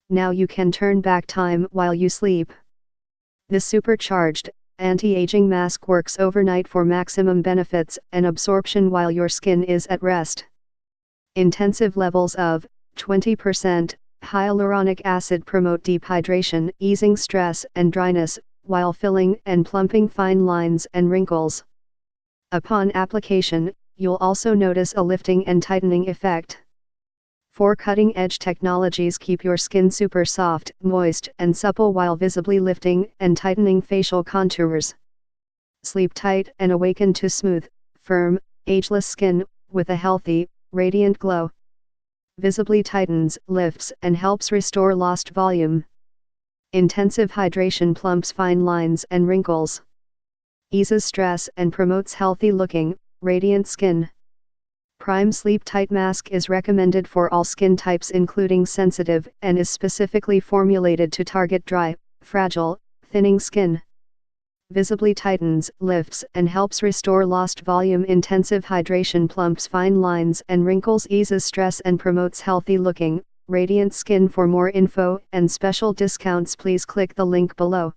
now you can turn back time while you sleep. This supercharged, anti-aging mask works overnight for maximum benefits and absorption while your skin is at rest. Intensive levels of 20% hyaluronic acid promote deep hydration, easing stress and dryness, while filling and plumping fine lines and wrinkles. Upon application, you'll also notice a lifting and tightening effect. 4 cutting-edge technologies keep your skin super soft, moist, and supple while visibly lifting and tightening facial contours. Sleep tight and awaken to smooth, firm, ageless skin, with a healthy, radiant glow. Visibly tightens, lifts, and helps restore lost volume. Intensive hydration plumps fine lines and wrinkles. Eases stress and promotes healthy-looking, radiant skin. Prime Sleep Tight Mask is recommended for all skin types including sensitive and is specifically formulated to target dry, fragile, thinning skin. Visibly tightens, lifts, and helps restore lost volume. Intensive hydration plumps fine lines and wrinkles, eases stress and promotes healthy-looking, radiant skin. For more info and special discounts, please click the link below.